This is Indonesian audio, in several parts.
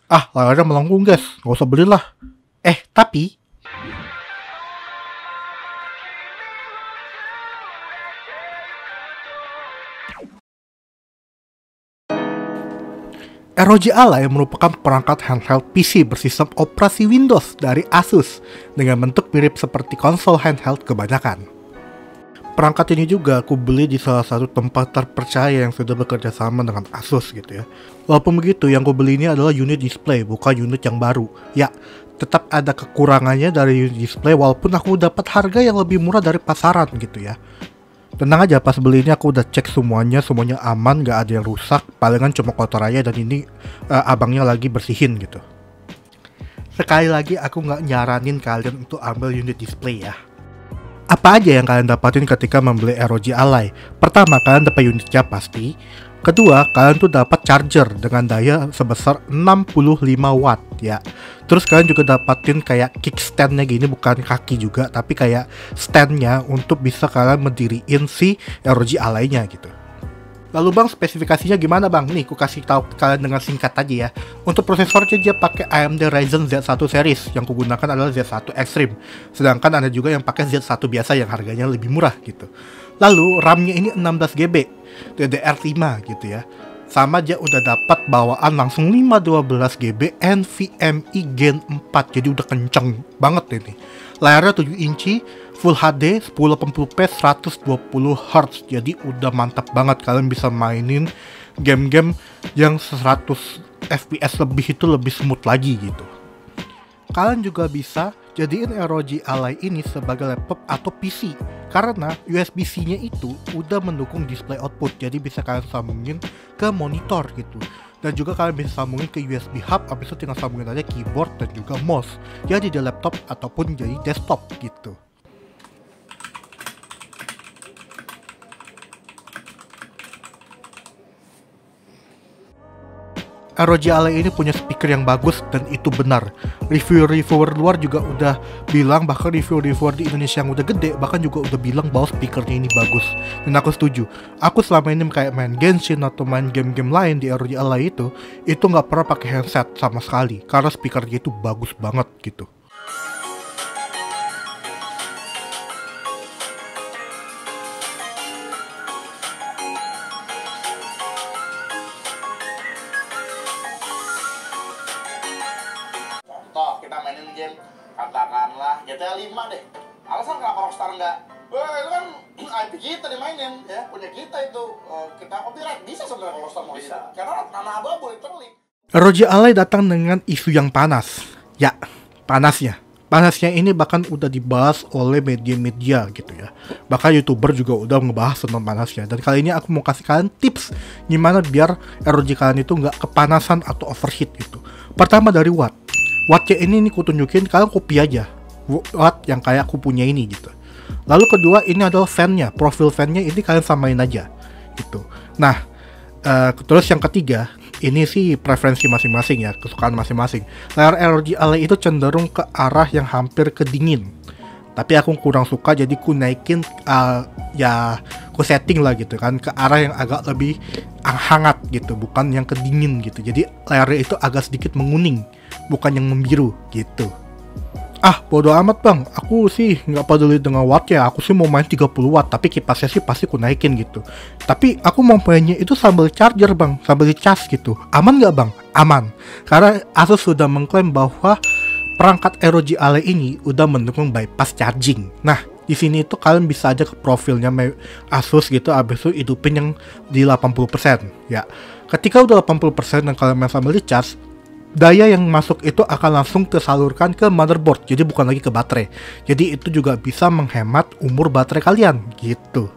Ah, layarnya melengkung guys, nggak usah belilah. Tapi ROG Ally merupakan perangkat handheld PC bersistem operasi Windows dari Asus dengan bentuk mirip seperti konsol handheld kebanyakan. Perangkat ini juga aku beli di salah satu tempat terpercaya yang sudah bekerja sama dengan Asus gitu ya. Walaupun begitu, yang aku beli ini adalah unit display, bukan unit yang baru. Ya, tetap ada kekurangannya dari unit display walaupun aku dapat harga yang lebih murah dari pasaran gitu ya. Tenang aja, pas beli ini aku udah cek semuanya aman, gak ada yang rusak, palingan cuma kotor aja dan ini abangnya lagi bersihin gitu. Sekali lagi aku nggak nyaranin kalian untuk ambil unit display ya. Apa aja yang kalian dapatin ketika membeli ROG Ally? Pertama, kalian dapat unitnya pasti. Kedua, kalian tuh dapat charger dengan daya sebesar 65 watt ya. Terus kalian juga dapatin kayak kickstandnya gini, bukan kaki juga, tapi kayak standnya untuk bisa kalian mendiriin si ROG Ally-nya gitu. Lalu bang, spesifikasinya gimana bang? Nih, aku kasih tahu kalian dengan singkat aja ya. Untuk prosesornya dia pakai AMD Ryzen Z1 series, yang kugunakan adalah Z1 Extreme. Sedangkan ada juga yang pakai Z1 biasa yang harganya lebih murah gitu. Lalu RAM-nya ini 16GB, DDR5 gitu ya. Sama dia udah dapat bawaan langsung 512GB NVMe Gen 4, jadi udah kenceng banget ini. Layarnya 7 inci, Full HD 1080p 120Hz, jadi udah mantap banget. Kalian bisa mainin game-game yang 100 FPS lebih, itu lebih smooth lagi gitu. Kalian juga bisa jadiin ROG Ally ini sebagai laptop atau PC karena USB-C-nya itu udah mendukung display output, jadi bisa kalian sambungin ke monitor gitu. Dan juga kalian bisa sambungin ke USB hub, habis itu tinggal sambungin aja keyboard dan juga mouse, jadi di laptop ataupun jadi desktop gitu. ROG Ally ini punya speaker yang bagus dan itu benar. Reviewer luar juga udah bilang, bahkan reviewer di Indonesia yang udah gede bahkan juga udah bilang bahwa speakernya ini bagus. Dan aku setuju. Aku selama ini kayak main Genshin atau main game-game lain di ROG Ally itu nggak pernah pakai headset sama sekali karena speakernya itu bagus banget gitu. Kita mainin game katakanlah GTA 5 deh. Alasan kenapa Rockstar nggak? Itu kan IP kita dimainin ya, punya kita itu. Kita copyright bisa sebenarnya kalau Rockstar mau bisa. Karena tanah abu-abu literally. ROG Ally datang dengan isu yang panas. Ya, Panasnya ini bahkan udah dibahas oleh media-media gitu ya. Bahkan YouTuber juga udah ngebahas tentang panasnya. Dan kali ini aku mau kasih kalian tips gimana biar ROG kalian itu nggak kepanasan atau overheat gitu. Pertama dari watt. Wattnya ini ku tunjukin, kalian copy aja watt yang kayak aku punya ini gitu. Lalu kedua, ini adalah fan-nya, profil fan-nya ini kalian samain aja gitu. Nah, terus yang ketiga, ini sih preferensi masing-masing ya, kesukaan masing-masing. Layar ROG Ally itu cenderung ke arah yang hampir kedingin, tapi aku kurang suka, jadi ku naikin ku setting lah gitu kan ke arah yang agak lebih hangat gitu, bukan yang kedingin gitu. Jadi layarnya itu agak sedikit menguning, bukan yang membiru gitu. Ah, bodo amat bang, aku sih nggak peduli dengan watt ya, aku sih mau main 30 watt, tapi kipasnya sih pasti ku naikin gitu. Tapi aku mau mainnya itu sambil charger bang, sambil dicas gitu. Aman nggak bang? Aman, karena Asus sudah mengklaim bahwa perangkat ROG Ally ini udah mendukung bypass charging. Nah, di sini itu kalian bisa aja ke profilnya Asus gitu, abis itu hidupin yang di 80% ya. Ketika udah 80% dan kalian main sambil dicas, daya yang masuk itu akan langsung tersalurkan ke motherboard, jadi bukan lagi ke baterai. Jadi itu juga bisa menghemat umur baterai kalian gitu.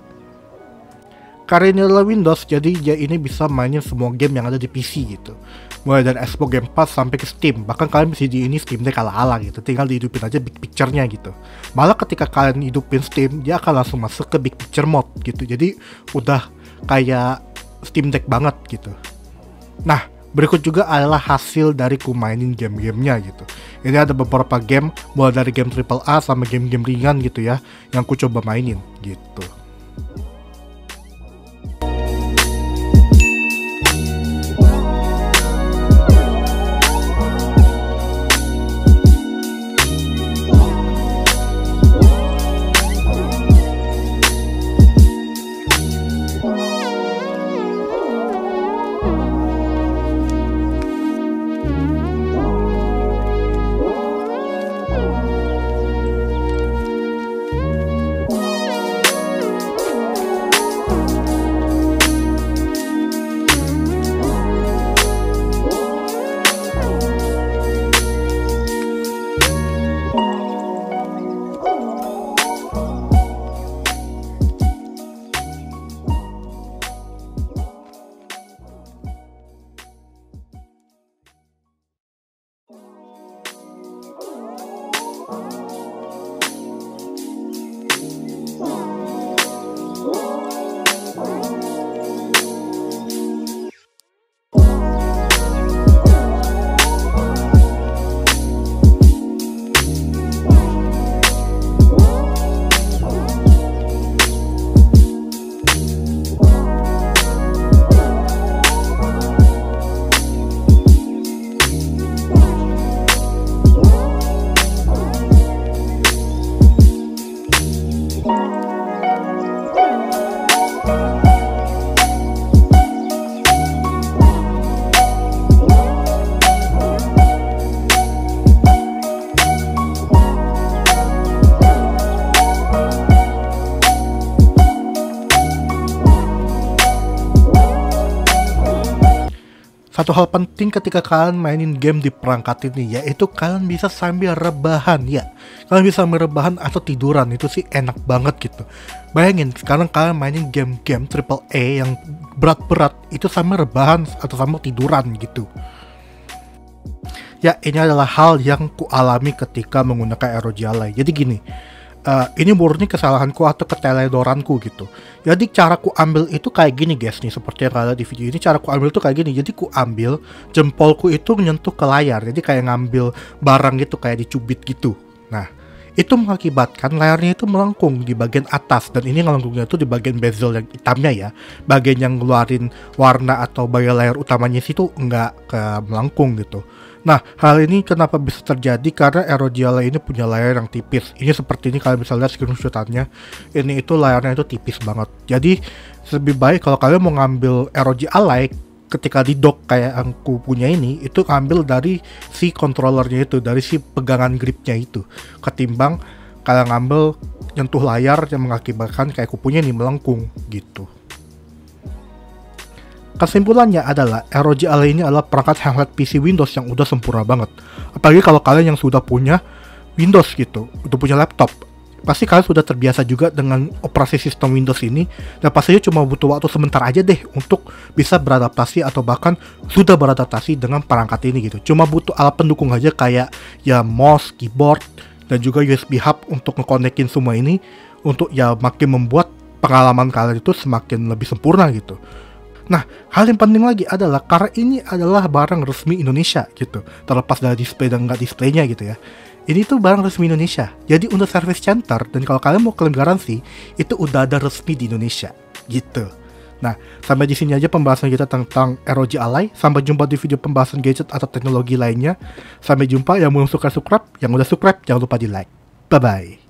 Karena ini adalah Windows, jadi dia ini bisa mainin semua game yang ada di PC gitu. Mulai dari Xbox Game Pass sampai ke Steam. Bahkan kalian bisa di ini Steam Deck ala-ala gitu, tinggal dihidupin aja big picture-nya gitu. Malah ketika kalian hidupin Steam, dia akan langsung masuk ke big picture mode gitu. Jadi udah kayak Steam Deck banget gitu. Nah, berikut juga adalah hasil dari ku mainin game-gamenya gitu. Ini ada beberapa game, mulai dari game AAA sama game-game ringan gitu ya, yang ku coba mainin gitu. satu hal penting ketika kalian mainin game di perangkat ini, yaitu kalian bisa sambil rebahan ya. Kalian bisa sambil rebahan atau tiduran, itu sih enak banget gitu. Bayangin sekarang kalian mainin game-game AAA yang berat-berat itu sambil rebahan atau sambil tiduran gitu. Ya, ini adalah hal yang kualami ketika menggunakan ROG Ally. Jadi gini, ini murni kesalahanku atau keteledoranku gitu. Jadi cara ku ambil itu kayak gini guys nih, seperti yang kalian di video ini. Cara ku ambil itu kayak gini. Jadi ku ambil jempolku itu menyentuh ke layar. Jadi kayak ngambil barang gitu, kayak dicubit gitu. Nah, itu mengakibatkan layarnya itu melengkung di bagian atas, dan ini melengkungnya itu di bagian bezel yang hitamnya ya. Bagian yang ngeluarin warna atau bagian layar utamanya situ nggak ke melengkung gitu. Nah, hal ini kenapa bisa terjadi karena ROG Ally ini punya layar yang tipis. Ini seperti ini, kalian bisa lihat screenshotannya. Ini itu layarnya itu tipis banget. Jadi lebih baik kalau kalian mau ngambil ROG Ally ketika di dock kayak yang aku punya ini, itu ngambil dari si controllernya itu, dari si pegangan gripnya itu, ketimbang kalian ngambil nyentuh layar yang mengakibatkan kayak aku punya ini melengkung gitu. Kesimpulannya adalah ROG Ally ini adalah perangkat handheld PC Windows yang udah sempurna banget. Apalagi kalau kalian yang sudah punya Windows gitu, udah punya laptop, pasti kalian sudah terbiasa juga dengan operasi sistem Windows ini, dan pastinya cuma butuh waktu sebentar aja deh untuk bisa beradaptasi atau bahkan sudah beradaptasi dengan perangkat ini gitu. Cuma butuh alat pendukung aja kayak ya mouse, keyboard, dan juga USB hub untuk ngekonekin semua ini, untuk ya makin membuat pengalaman kalian itu semakin lebih sempurna gitu. Nah, hal yang penting lagi adalah karena ini adalah barang resmi Indonesia gitu, terlepas dari display dan nggak displaynya gitu ya. Ini tuh barang resmi Indonesia. Jadi untuk service center, dan kalau kalian mau klaim garansi, itu udah ada resmi di Indonesia gitu. Nah, sampai di sini aja pembahasan kita tentang ROG Ally. Sampai jumpa di video pembahasan gadget atau teknologi lainnya. Sampai jumpa. Yang belum subscribe, yang udah subscribe jangan lupa di like. Bye bye.